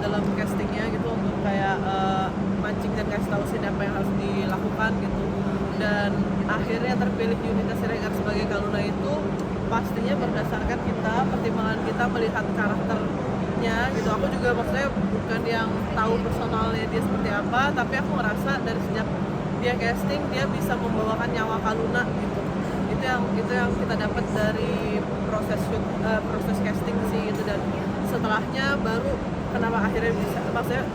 dalam castingnya gitu untuk kayak mancing dan kasih tahu scene apa yang harus dilakukan gitu. Dan akhirnya terpilih Yunita Siregar sebagai Kaluna itu pastinya berdasarkan pertimbangan kita melihat karakternya gitu. Aku juga maksudnya bukan yang tahu personalnya dia seperti apa, tapi aku ngerasa dari sejak dia casting dia bisa membawakan nyawa Kaluna gitu. Itu yang kita dapat dari proses casting sih gitu. Dan setelahnya baru kenapa akhirnya bisa maksudnya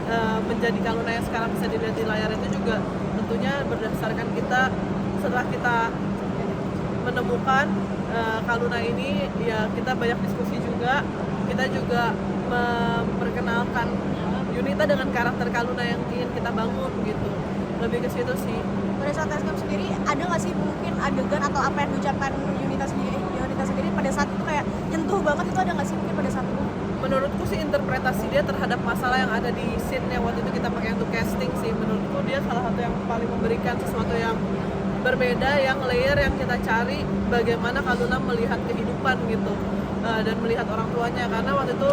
menjadi Kaluna yang sekarang bisa dilihat di layar itu juga tentunya berdasarkan kita setelah kita menemukan Kaluna ini, ya kita banyak diskusi juga, kita juga memperkenalkan Yunita dengan karakter Kaluna yang ingin kita bangun gitu, lebih ke situ sih. Pada saat test camp sendiri ada nggak sih mungkin adegan atau apa yang diucapkan Yunita sendiri pada saat itu kayak nyentuh banget, itu ada nggak sih mungkin pada saat itu? Menurutku sih interpretasi dia terhadap masalah yang ada di scene yang waktu itu kita pakai untuk casting sih, menurutku dia salah satu yang paling memberikan sesuatu yang berbeda, yang layer yang kita cari bagaimana Kaluna melihat kehidupan gitu, dan melihat orang tuanya. Karena waktu itu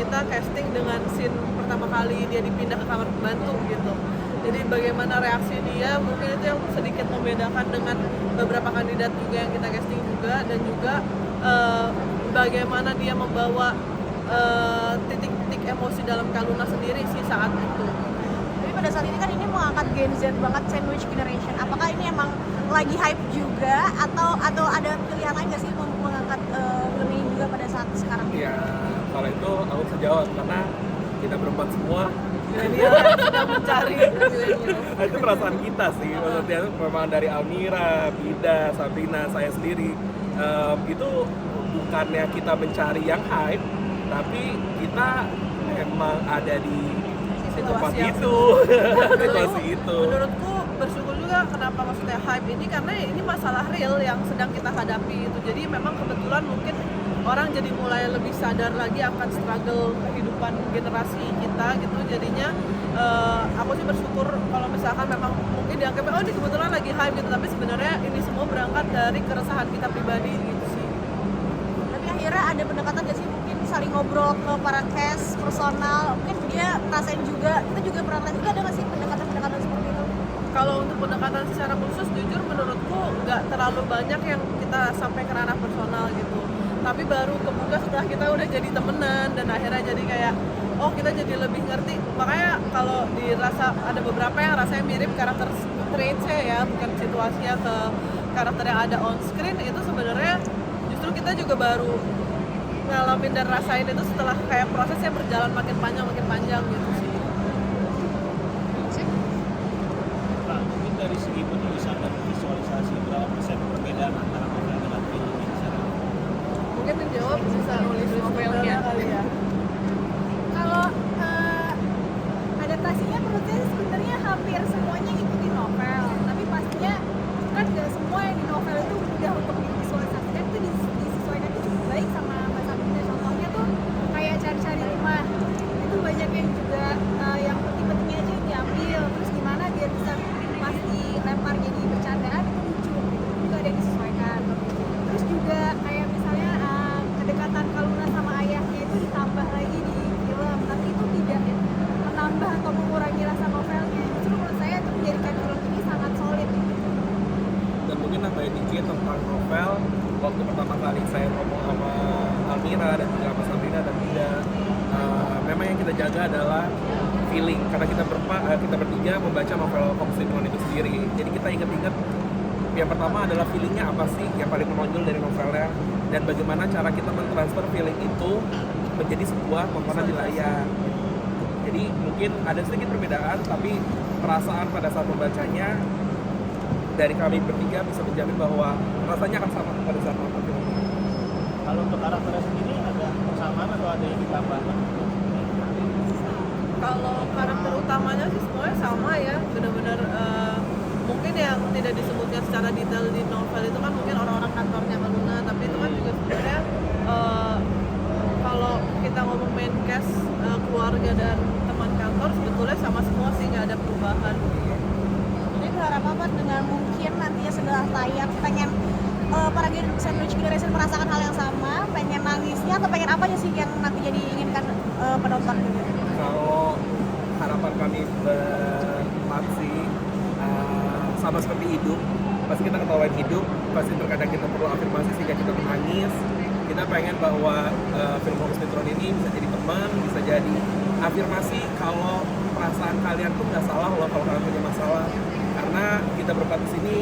kita casting dengan scene pertama kali dia dipindah ke kamar pembantu gitu, jadi bagaimana reaksi dia mungkin itu yang sedikit membedakan dengan beberapa kandidat juga yang kita casting juga. Dan juga bagaimana dia membawa titik-titik emosi dalam Kaluna sendiri sih saat itu. Tapi pada saat ini kan ini mengangkat Gen Z banget, sandwich generation. Apakah ini emang lagi hype juga atau ada pilihan lain nggak sih mengangkat film ini juga pada saat sekarang? Ya, kalau itu aku bisa jawab karena kita berempat semua. Dan dia sedang mencari Nah, itu perasaan kita sih, maksudnya itu memang dari Almira, Bida, Sabrina, saya sendiri. Itu bukannya kita mencari yang hype, tapi kita memang ada di tempat itu, situasi itu. Menurutku bersyukur juga kenapa maksudnya hype ini, karena ini masalah real yang sedang kita hadapi itu. Jadi memang kebetulan mungkin orang jadi mulai lebih sadar lagi akan struggle kehidupan generasi kita gitu. Jadinya aku sih bersyukur kalau misalkan memang mungkin dianggapnya oh ini kebetulan lagi hype gitu, tapi sebenarnya ini semua berangkat dari keresahan kita pribadi gitu sih. Tapi akhirnya ada pendekatan nggak sih, mungkin saling ngobrol ke para cast personal, mungkin dia rasain juga, kita juga pernah rasain juga, ada nggak sih pendekatan seperti itu? Kalau untuk pendekatan secara khusus jujur menurutku nggak terlalu banyak yang kita sampai ke ranah personal gitu, tapi baru kebuka setelah kita udah jadi temenan dan akhirnya jadi kayak oh kita jadi lebih ngerti. Makanya kalau dirasa ada beberapa yang rasanya mirip karakter traitsnya ya, bukan situasinya ke karakter yang ada on screen, itu sebenarnya justru kita juga baru ngalamin dan rasain itu setelah kayak prosesnya berjalan makin panjang gitu sih. Nah, mungkin dari segi penulisan dan visualisasi berapa persen perbedaan antara novel dengan film ini sekarang? Mungkin menjawab bisa nulis novelnya kali ya. Kalau adaptasinya menurut saya sebenarnya hampir semuanya ngikutin novel, tapi pastinya kan gak semua yang di novel itu mudah untuk divisualisasikan, itu disesuaikan itu cukup baik sama Mbak Sabrina. Contohnya tuh kayak cari-cari rumah, itu banyak yang juga yang penting-pentingnya aja yang diambil, terus gimana biar bisa pas dilempar jadi bercandaan itu lucu, itu juga ada yang disesuaikan. Terus juga kayak misalnya kedekatan Kaluna sama ayahnya itu ditambah lagi di film, tapi itu tidak menambah atau mengurangi rasa novelnya. Justru menurut saya itu menjadikan film ini sangat solid. Dan mungkin nambahin dikit tentang novel, waktu pertama kali saya ngomong sama Almira dan juga sama Sabrina dan Bida, memang yang kita jaga adalah feeling, karena kita bertiga membaca novel Hong Swee-won itu sendiri. Jadi kita ingat-ingat yang pertama adalah feelingnya apa sih yang paling menonjol dari novelnya, dan bagaimana cara kita mentransfer feeling itu menjadi sebuah tontonan di layar. Jadi mungkin ada sedikit perbedaan, tapi perasaan pada saat membacanya dari kami bertiga bisa menjamin bahwa rasanya akan sama pada saat nonton film. Kalau untuk karakternya sendiri ada persamaan atau ada yang ditambahkan? Kalau karakter utamanya sih semuanya sama ya, benar-benar mungkin yang tidak disebutkan secara detail di novel itu kan mungkin orang-orang kantornya Kaluna, tapi itu kan juga sebenarnya kalau kita ngomong main cast, keluarga dan teman kantor sebetulnya sama semua sih, nggak ada perubahan. Jadi berharap apa dengan mungkin nantinya setelah tayang pengen para sandwich generation merasakan hal yang sama, pengen nangisnya atau pengen apa aja sih yang nantinya diinginkan penonton juga? Kalau sama seperti hidup, pasti kita ketawain hidup, pasti terkadang kita perlu afirmasi sehingga kita menangis. Kita pengen bahwa film Horizon ini bisa jadi teman, bisa jadi afirmasi kalau perasaan kalian tuh nggak salah loh kalau kalian punya masalah. Karena kita berempat di sini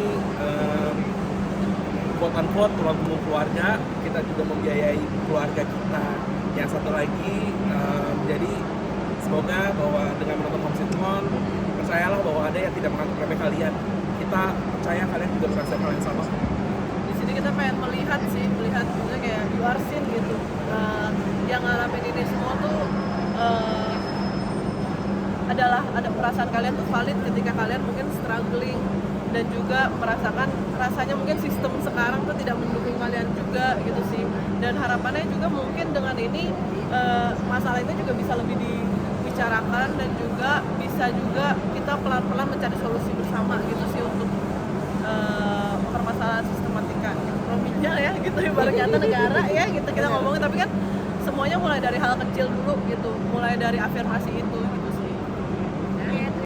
quote-unquote tulang punggung keluarga, kita juga membiayai keluarga kita. Yang satu lagi, jadi semoga bahwa dengan menonton Home Sweet Home, percayalah bahwa ada yang tidak menganggap remeh kalian. Kita percaya kalian juga merasakan hal yang sama. Di sini kita pengen melihat maksudnya kayak you are seen gitu. Yang ngalamin ini semua tuh ada perasaan kalian tuh valid ketika kalian mungkin struggling dan juga merasakan rasanya mungkin sistem sekarang tuh tidak mendukung kalian juga gitu sih. Dan harapannya juga mungkin dengan ini masalah itu juga bisa lebih dibicarakan dan juga bisa juga kita pelan-pelan mencari solusi bersama gitu sih untuk permasalahan sistematika ekonominya ya gitu, ibaratnya negara ya gitu kita ngomongin, tapi kan semuanya mulai dari hal kecil dulu gitu, mulai dari afirmasi itu